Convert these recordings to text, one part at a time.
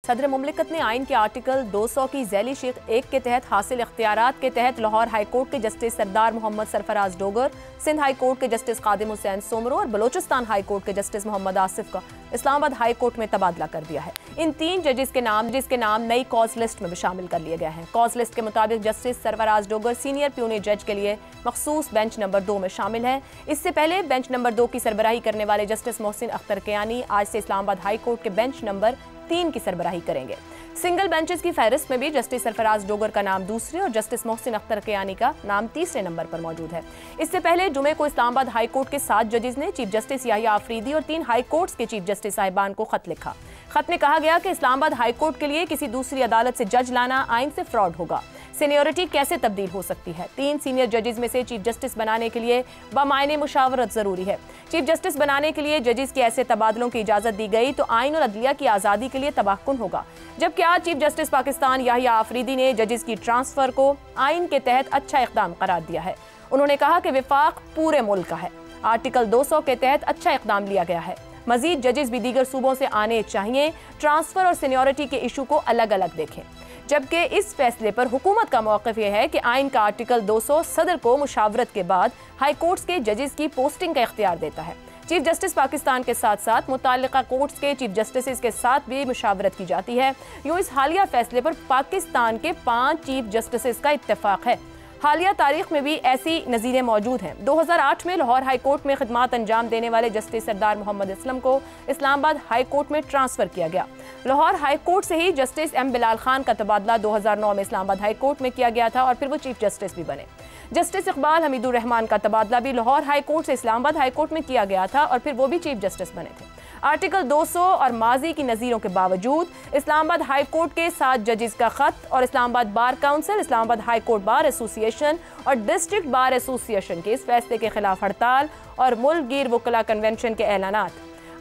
सदर मुमलिकत ने आइन के आर्टिकल 200 की ज़ैली शेख 1 के तहत हासिल इख्तियारात के तहत लाहौर हाई कोर्ट के जस्टिस सरदार मोहम्मद सरफराज डोगर, सिंध हाई कोर्ट के जस्टिस कादिम हुसैन सोमरो और बलोचिस्तान हाई कोर्ट के जस्टिस मोहम्मद आसिफ का इस्लामाबाद हाई कोर्ट में तबादला कर दिया है। इन 3 जजेस के नाम नई कॉज लिस्ट में भी शामिल कर लिए गए हैं। कॉज लिस्ट के मुताबिक justice Sarfaraz Dogar senior puny जज के लिए मखसूस बेंच नंबर 2 में शामिल है। इससे पहले बेंच नंबर 2 की सरबराही करने वाले जस्टिस मोहसिन अख्तर कियानी आज से इस्लामाबाद हाई कोर्ट के बेंच नंबर 3 की सरबराही करेंगे। सिंगल बेंचेस की फहरिस्त में भी जस्टिस सरफराज डोगर का नाम दूसरे और जस्टिस मोहसिन अख्तर कियानी का नाम तीसरे नंबर पर मौजूद है। इससे पहले जुमे को इस्लामाबाद हाई कोर्ट के 7 जजेस ने चीफ जस्टिस याहिया आफरीदी और 3 हाई कोर्ट्स के चीफ जस्टिस साहिबान को खत लिखा। खत में कहा गया कि इस्लामाबाद हाई कोर्ट के लिए किसी दूसरी अदालत से जज लाना आइन से फ्रॉड होगा। सीनियरिटी कैसे तब्दील हो सकती है? 3 सीनियर जजेस में से चीफ जस्टिस बनाने के लिए बामायने मुशावरत जरूरी है। चीफ जस्टिस बनाने के लिए जजेस के ऐसे तबादलों की इजाजत दी गई तो आइन और अदलिया की आज़ादी के लिए तबाहकुन होगा। जबकि आज चीफ जस्टिस पाकिस्तान याहिया आफरीदी ने जजेस की ट्रांसफर को आइन के तहत अच्छा इक़दाम करार दिया है। उन्होंने कहा कि विफाक पूरे मुल्क का है। आर्टिकल 200 के तहत अच्छा इक़दाम लिया गया है। मजीद जजेस भी दीगर सूबों से आने चाहिए। ट्रांसफर और सीनियरिटी के इशू को अलग अलग देखें। जबकि इस फैसले पर हुकूमत का मौक़िफ़ यह है कि आइन का आर्टिकल 200 सदर को मुशावरत के बाद हाई कोर्ट्स के जजेस की पोस्टिंग का इख्तियार देता है। चीफ जस्टिस पाकिस्तान के साथ साथ मुताल्लिका कोर्ट्स के चीफ जस्टिस के साथ भी मुशावरत की जाती है। यूँ इस हालिया फैसले पर पाकिस्तान के 5 चीफ जस्टिस का इत्तेफाक है। हालिया तारीख में भी ऐसी नज़ीरें मौजूद हैं। 2008 में लाहौर हाई कोर्ट में खिदमात अंजाम देने वाले जस्टिस सरदार मोहम्मद असलम को इस्लामाबाद हाई कोर्ट में ट्रांसफ़र किया गया। लाहौर हाई कोर्ट से ही जस्टिस एम बिलाल खान का तबादला 2009 में इस्लामाबाद हाई कोर्ट में किया गया था और फिर वो चीफ जस्टिस भी बने। जस्टिस इकबाल हमीदुर रहमान का तबादला भी लाहौर हाई कोर्ट से इस्लामाबाद हाई कोर्ट में किया गया था और फिर वो भी चीफ जस्टिस बने थे। आर्टिकल 200 और माजी की नज़ीरों के बावजूद इस्लामाबाद हाई कोर्ट के 7 जजेस का खत और Islamabad bar council, Islamabad high court bar association और डिस्ट्रिक्ट बार एसोसिएशन के इस फैसले के खिलाफ हड़ताल और मुल्क गिर वकला कन्वेंशन के ऐलानात,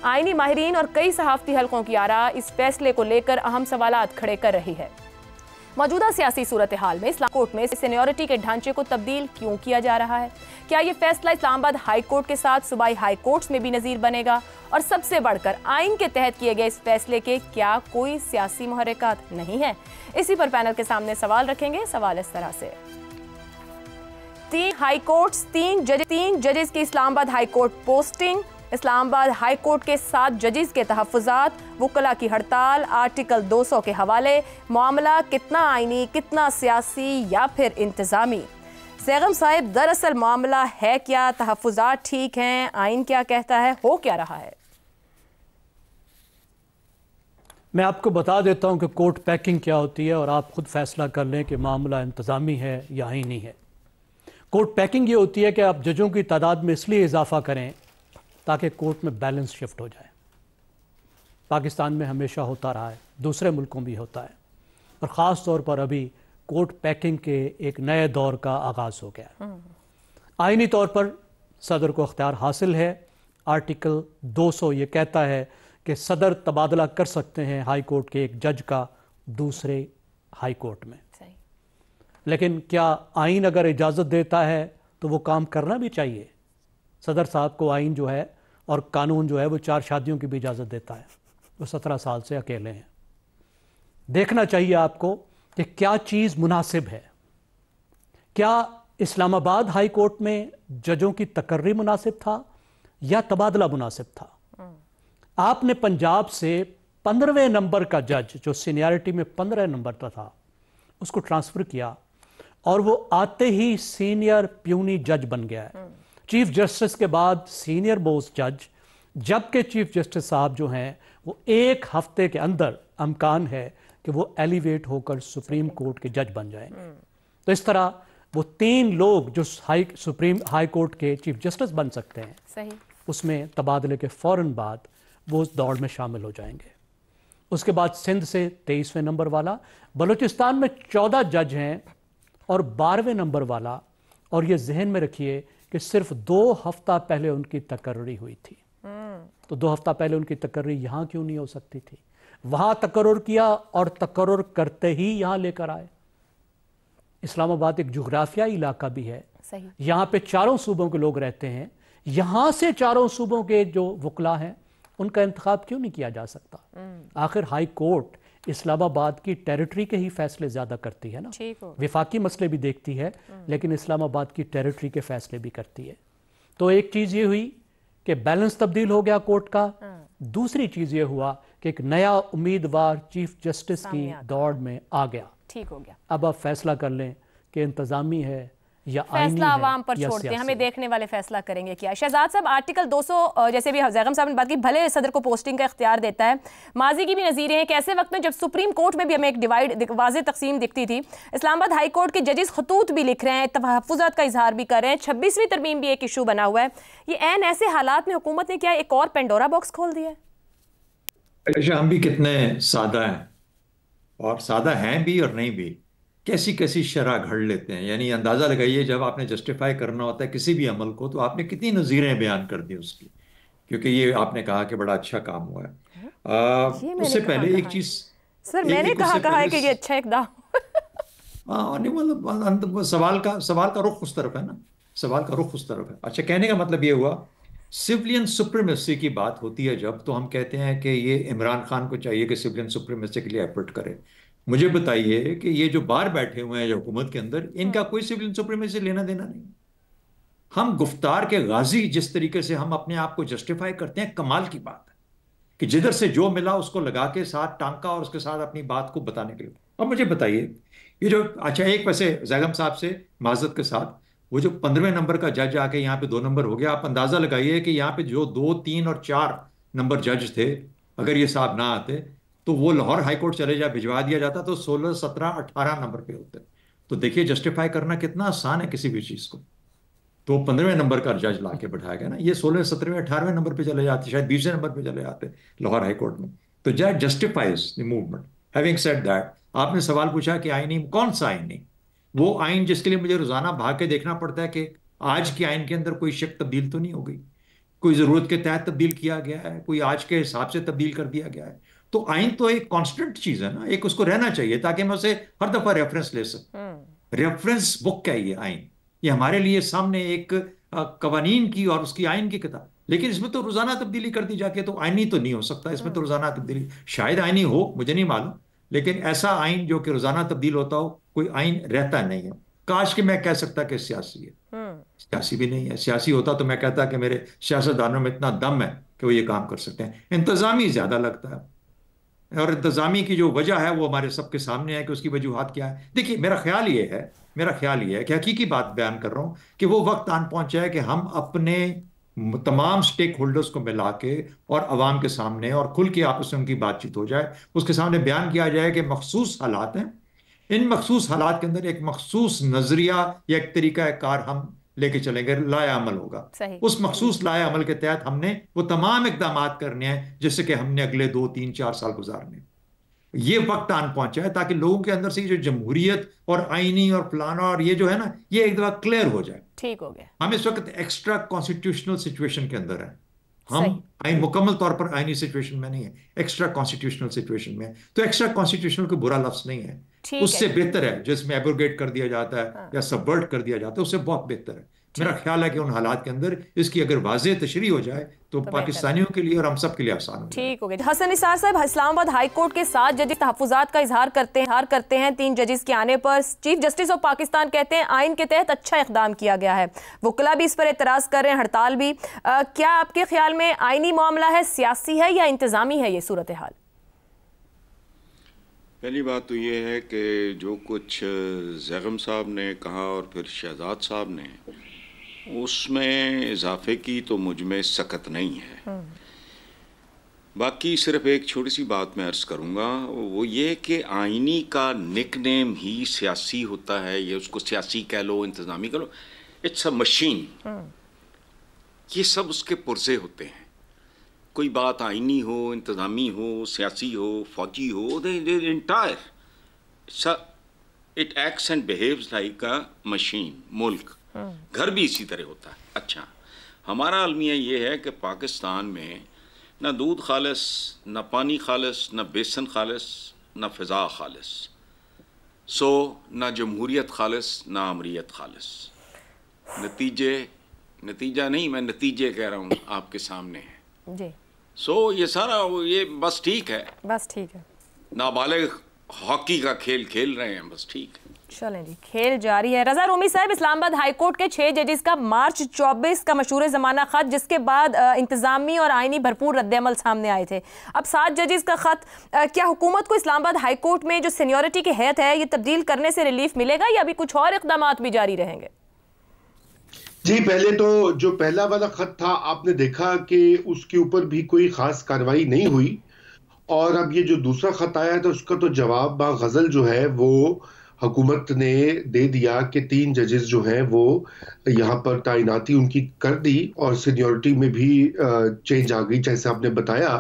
आईनी माहिरीन और कई सहाफ़ती हलकों की आरा इस फैसले को लेकर अहम सवालात खड़े कर रही है। मौजूदा सियासी सूरत हाल में इस्लाम कोर्ट में सीनियरिटी के ढांचे को तब्दील क्यों किया जा रहा है? क्या ये फैसला इस्लामाबाद हाई कोर्ट के साथ सूबाई हाई कोर्ट्स में भी नज़ीर बनेगा? और सबसे बढ़कर आइन के तहत किए गए इस फैसले के क्या कोई सियासी मुहर्रिकात नहीं है? इसी पर पैनल के सामने सवाल रखेंगे। सवाल इस तरह से, 3 हाई कोर्ट्स, 3 जजेस की Islamabad high court posting, Islamabad high court के 7 जजेस के तहफ़्फ़ुज़ात, वकला की हड़ताल, आर्टिकल 200 के हवाले, मामला कितना आइनी, कितना सियासी या फिर इंतज़ामी? सैगम साहिब, दरअसल मामला है क्या? तहफ़्फ़ुज़ात ठीक हैं? आइन क्या कहता है? हो क्या रहा है? मैं आपको बता देता हूं कि कोर्ट पैकिंग क्या होती है और आप खुद फैसला कर लें कि मामला इंतज़ामी है या आइनी है। कोर्ट पैकिंग ये होती है कि आप जजों की तादाद में इसलिए इजाफा करें ताकि कोर्ट में बैलेंस शिफ्ट हो जाए। पाकिस्तान में हमेशा होता रहा है, दूसरे मुल्कों भी होता है, और ख़ास तौर पर अभी कोर्ट पैकिंग के एक नए दौर का आगाज़ हो गया। आइनी तौर पर सदर को अख्तियार हासिल है। आर्टिकल 200 ये कहता है कि सदर तबादला कर सकते हैं हाई कोर्ट के एक जज का दूसरे हाई कोर्ट में। लेकिन क्या आइन अगर इजाज़त देता है तो वो काम करना भी चाहिए। सदर साहब को आइन जो है और कानून जो है वो 4 शादियों की भी इजाज़त देता है। वो 17 साल से अकेले हैं। देखना चाहिए आपको कि क्या चीज़ मुनासिब है। क्या इस्लामाबाद हाई कोर्ट में जजों की तकर्री मुनासिब था या तबादला मुनासिब था? आपने पंजाब से 15वें नंबर का जज जो सीनियरिटी में 15 नंबर का था उसको ट्रांसफ़र किया और वो आते ही सीनियर प्यूनी जज बन गया है। चीफ जस्टिस के बाद सीनियर मोस्ट जज, जबकि चीफ जस्टिस साहब जो हैं वो 1 हफ्ते के अंदर अमकान है कि वो एलिवेट होकर सुप्रीम कोर्ट के जज बन जाएंगे। तो इस तरह वो 3 लोग जो सुप्रीम हाई कोर्ट के चीफ जस्टिस बन सकते हैं, सही, उसमें तबादले के फ़ौरन बाद वो उस दौड़ में शामिल हो जाएंगे। उसके बाद सिंध से 23वें नंबर वाला, बलूचिस्तान में 14 जज हैं और 12वें नंबर वाला, और ये जहन में रखिए कि सिर्फ 2 हफ्ता पहले उनकी तकर्री हुई थी। तो 2 हफ्ता पहले उनकी तकर्री यहाँ क्यों नहीं हो सकती थी? वहाँ तकर्रुर किया और तकर्रुर करते ही यहाँ लेकर आए। इस्लामाबाद एक जुग्राफियाई इलाका भी है, यहाँ पे 4 सूबों के लोग रहते हैं। यहाँ से 4 सूबों के जो वकला हैं उनका इंतखाब क्यों नहीं किया जा सकता? आखिर हाई कोर्ट اسلام آباد کی ٹیریٹری کے ہی فیصلے زیادہ کرتی ہے نا، وفاقی مسئلے بھی دیکھتی ہے لیکن اسلام آباد کی ٹیریٹری کے فیصلے بھی کرتی ہے. تو ایک چیز یہ ہوئی کہ بیلنس تبدیل ہو گیا کورٹ کا. دوسری چیز یہ ہوا کہ ایک نیا امیدوار چیف جسٹس کی دوڑ میں آ گیا. ٹھیک ہو گیا. اب آپ فیصلہ کر لیں کہ انتظامی ہے یا فیصلہ عوام پر چھوڑتے ہیں، ہمیں دیکھنے والے فیصلہ کریں گے کیا. شہزاد صاحب، آرٹیکل 200 جیسے بھی زیغم صاحب نے بات کی، بھلے صدر کو پوسٹنگ کا اختیار دیتا ہے، ماضی کی بھی نظیریں ہیں کہ ایسے وقت میں جب سپریم کورٹ میں بھی ہمیں ایک ڈیوائڈ واضح تقسیم دکھتی تھی، اسلام آباد ہائی کورٹ کے ججز خطوط بھی لکھ رہے ہیں، تحفظات کا اظہار بھی کر رہے ہیں، 26ویں ترمیم بھی ایک ایشو بنا ہوا ہے. یہ عین ایسے حالات میں حکومت نے کیا ایک اور پینڈورا باکس کھول دیا ہے؟ ہم بھی کتنے سادہ ہیں، اور سادہ ہیں بھی اور نہیں بھی. کیسی کیسی شرح گھڑ لیتے ہیں. یعنی اندازہ لگائیے جب آپ نے جسٹیفائی کرنا ہوتا ہے کسی بھی عمل کو تو آپ نے کتنی نظیریں بیان کر دی اس کی، کیونکہ یہ آپ نے کہا کہ بڑا اچھا کام ہوا ہے. اس سے پہلے ایک چیز سر میں نے کہا ہے کہ یہ اچھا اقدام، مطلب سوال کا رخ اس طرف ہے نا، سوال کا رخ اس طرف ہے. اچھا، کہنے کا مطلب یہ ہوا سولین سپریمیسی کی بات ہوتی ہے جب، تو ہم کہتے ہیں کہ یہ عمران خان کو چاہیے کہ سولین سپریمیسی کے لیے ایفرٹ کرے. مجھے بتائیے کہ یہ جو باہر بیٹھے ہوئے ہیں جو حکومت کے اندر، ان کا کوئی سولین سپریمیسی لینا دینا نہیں. ہم گفتار کے غازی جس طریقے سے ہم اپنے آپ کو جسٹیفائی کرتے ہیں، کمال کی بات ہے کہ جدھر سے جو ملا اس کو لگا کے ساتھ ٹانکا اور اس کے ساتھ اپنی بات کو بتانے کے لیے. اب مجھے بتائیے یہ جو اچھا ایک ویسے زیغم صاحب سے معذرت کے ساتھ، وہ جو 15ویں نمبر کا جج آ کے یہاں پہ 2 نمبر ہو گیا، آپ اندازہ لگائیے کہ یہاں پہ جو 2، 3 اور 4 نمبر جج تھے، اگر یہ صاحب نہ آتے تو وہ لاہور ہائی کورٹ چلے بھجوا دیا جاتا تو 16، 17، 18 نمبر پہ ہوتے. تو دیکھیے جسٹیفائی کرنا کتنا آسان ہے کسی بھی چیز کو. تو 15ویں نمبر کا جج لا کے بٹھایا گیا نا، یہ 16، 17، 18ویں نمبر پہ چلے جاتے، شاید 20ویں نمبر پہ چلے جاتے لاہور ہائی کورٹ میں. تو جج justifies the movement. Having said that, آپ نے سوال پوچھا کہ آئینی کون سا آئین نہیں؟ وہ آئین جس کے لیے مجھے روزانہ بھاگ کے دیکھنا پڑتا ہے کہ آج کے آئین کے اندر کوئی شک تبدیل تو نہیں ہو گئی، کوئی ضرورت کے تحت تبدیل کیا گیا ہے، کوئی آج کے حساب سے تبدیل کر دیا گیا ہے. تو آئین تو ایک کانسٹنٹ چیز ہے نا، ایک اس کو رہنا چاہیے تاکہ میں اسے ہر دفعہ ریفرنس لے سکوں. ریفرنس بک کیا یہ آئین، یہ ہمارے لیے سامنے ایک قوانین کی اور اس کی آئین کی کتاب، لیکن اس میں تو روزانہ تبدیلی کر دی جاتی ہے، تو آئینی تو نہیں ہو سکتا. اس میں تو روزانہ تبدیلی شاید آئینی ہو، مجھے نہیں معلوم، لیکن ایسا آئین جو کہ روزانہ تبدیل ہوتا ہو کوئی آئین رہتا نہیں ہے. کاش کہ میں کہہ سکتا کہ سیاسی ہے، سیاسی بھی نہیں ہے. سیاسی ہوتا تو میں کہتا کہ میرے سیاستدانوں میں اتنا دم ہے کہ وہ یہ کام کر سکتے ہیں. انتظامی زیادہ لگتا ہے، اور انتظامی کی جو وجہ ہے وہ ہمارے سب کے سامنے ہے کہ اس کی وجوہات کیا ہے. دیکھیے میرا خیال یہ ہے کہ حقیقی بات بیان کر رہا ہوں کہ وہ وقت آن پہنچا ہے کہ ہم اپنے تمام سٹیک ہولڈرز کو ملا کے اور عوام کے سامنے اور کھل کے آپس میں ان کی بات چیت ہو جائے، اس کے سامنے بیان کیا جائے کہ مخصوص حالات ہیں، ان مخصوص حالات کے اندر ایک مخصوص نظریہ یا ایک طریقہ کار ہم لے کے چلیں گے، لایا عمل ہوگا. اس مخصوص لایا عمل کے تحت ہم نے وہ تمام اقدامات کرنے ہیں جس سے کہ ہم نے اگلے 2، 3، 4 سال گزارنے. یہ وقت آن پہنچا ہے تاکہ لوگوں کے اندر سے جو جمہوریت اور آئینی اور فلانا اور یہ جو ہے نا، یہ ایک دفعہ کلیئر ہو جائے. ٹھیک ہو گیا. ہم اس وقت ایکسٹرا کانسٹیٹیوشنل سچویشن کے اندر ہیں. ہم مکمل طور پر آئینی سچویشن میں نہیں ہے، ایکسٹرا کانسٹیٹیوشنل سچویشن میں. تو ایکسٹرا کانسٹیٹیوشنل کوئی برا لفظ نہیں ہے، اس سے بہتر ہے جس میں ایبروگیٹ کر دیا جاتا ہے یا سبورٹ کر دیا جاتا ہے، اس سے بہت بہتر ہے. میرا خیال ہے کہ ان حالات کے اندر اس کی اگر واضح تشریح ہو جائے تو پاکستانیوں کے لیے اور ہم سب کے لیے آسان ہو جائے. ٹھیک ہو گیا. حسن نثار صاحب، اسلام آباد ہائی کورٹ کے 7 ججز تحفظات کا اظہار کرتے ہیں 3 ججز کے آنے پر. چیف جسٹس آف پاکستان کہتے ہیں آئین کے تحت اچھا اقدام کیا گیا ہے. وکلاء بھی اس پر اعتراض کر رہے ہیں، ہڑتال بھی. کیا آپ کے خیال میں آئینی معاملہ ہے، سیاسی ہے یا انتظامی ہے یہ صورتحال؟ پہلی بات تو یہ ہے کہ جو کچھ زیغم صاحب نے کہا اور پھر شہزاد صاحب نے، اس میں اضافے کی تو مجھ میں سکت نہیں ہے. باقی صرف ایک چھوٹی سی بات میں عرض کروں گا، وہ یہ کہ آئینی کا نک نیم ہی سیاسی ہوتا ہے، یہ اس کو سیاسی کہہ لو، انتظامی کہہ لو، اٹس اے مشین. یہ سب اس کے پرزے ہوتے ہیں. کوئی بات آئینی ہو، انتظامی ہو، سیاسی ہو، فوجی ہو، it acts and behaves like a machine. ملک گھر بھی اسی طرح ہوتا ہے. اچھا، ہمارا المیہ یہ ہے کہ پاکستان میں نہ دودھ خالص، نہ پانی خالص، نہ بیسن خالص، نہ فضا خالص، نہ جمہوریت خالص، نہ امریت خالص. نتیجہ نہیں، میں نتیجے کہہ رہا ہوں، آپ کے سامنے ہے جی. یہ سارا یہ بس ٹھیک ہے، بس ٹھیک ہے. नाबालिग हॉकी का खेल खेल रहे हैं, बस ठीक है। चलें जी, खेल जारी है। रजा रूमी साहब, इस्लामाबाद हाई कोर्ट के 6 जजेस का मार्च 24 का मशहूर ज़माना ख़त, जिसके बाद इंतज़ामी और आइनी भरपूर रद्दअमल सामने आए थे। अब 7 जजेस का ख़त, क्या हुकूमत को इस्लामाबाद हाई कोर्ट में जो सीनियरिटी की हैत है ये तब्दील करने से रिलीफ मिलेगा या अभी कुछ और इक़दाम भी जारी रहेंगे? जी, पहले तो जो पहला वाला खत था आपने देखा कि उसके ऊपर भी कोई खास कार्रवाई नहीं हुई, और अब ये जो दूसरा खत आया था उसका तो जवाब गजल जो है वो हुकूमत ने दे दिया कि 3 जजेस जो हैं वो यहाँ पर तैनाती उनकी कर दी और सीनियरिटी में भी चेंज आ गई जैसे आपने बताया।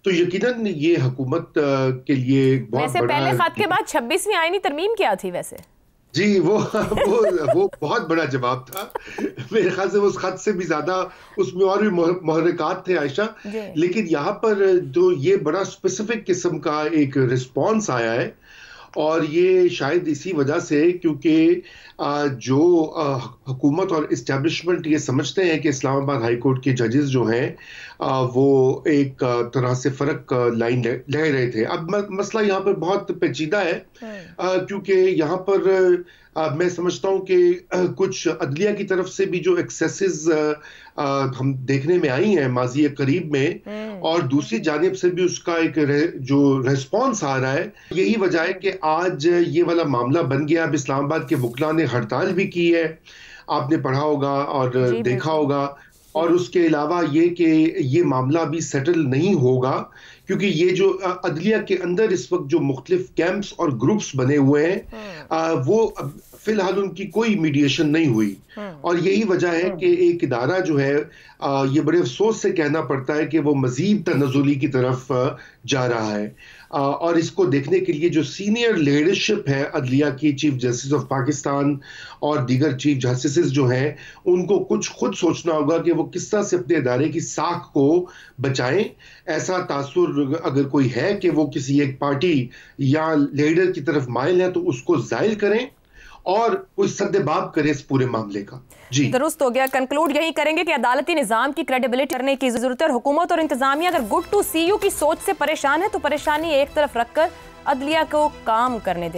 तो यकीनन ये हुकूमत के लिए बहुत बड़ा। पहले खत के बाद 26वीं आईनी तरमीम क्या थी वैसे? जी, वो बहुत बड़ा जवाब था। मेरे ख्याल से उस खत से भी ज्यादा उसमें और भी मुहर्रिकात थे आयशा, लेकिन यहाँ पर जो ये बड़ा स्पेसिफिक किस्म का एक रिस्पॉन्स आया है, और ये शायद इसी वजह से क्योंकि जो हुकूमत और इस्टेब्लिशमेंट ये समझते हैं कि इस्लामाबाद हाई कोर्ट के जजेस जो हैं वो एक तरह से फ़र्क लाइन ले रहे थे। अब मसला यहाँ पर बहुत पेचीदा है क्योंकि यहाँ पर मैं समझता हूँ कि कुछ अदलिया की तरफ से भी जो एक्सेसेस हम देखने में आई हैं माजी करीब में, और दूसरी जानिब से भी उसका एक जो रेस्पॉन्स आ रहा है, यही वजह है कि आज ये वाला मामला बन गया। अब इस्लामाबाद के वकला ने हड़ताल भी की है, आपने पढ़ा होगा और देखा होगा, और उसके अलावा ये कि ये मामला भी सेटल नहीं होगा क्योंकि ये जो अदलिया के अंदर इस वक्त जो मुख्तलिफ कैंप्स और ग्रुप्स बने हुए हैं वो फिलहाल उनकी कोई मीडिएशन नहीं हुई, और यही वजह है कि एक इदारा जो है ये बड़े अफसोस से कहना पड़ता है कि वो मजीद तनज़ुली की तरफ जा रहा है। और इसको देखने के लिए जो सीनियर लीडरशिप है अदलिया की, चीफ जस्टिस ऑफ पाकिस्तान और दीगर चीफ जस्टिस जो हैं, उनको कुछ खुद सोचना होगा कि वो किस तरह से अपने इदारे की साख को बचाएं। ऐसा तासुर अगर कोई है कि वो किसी एक पार्टी या लीडर की तरफ माइल है तो उसको जाहिर करें और कोई सद्देबाब करे इस पूरे मामले का। जी, दुरुस्त हो गया। कंक्लूड यही करेंगे कि अदालती निजाम की क्रेडिबिलिटी करने की जरूरत है। हुकूमत और इंतजामिया अगर गुड टू सी यू की सोच से परेशान है तो परेशानी एक तरफ रखकर अदलिया को काम करने दे।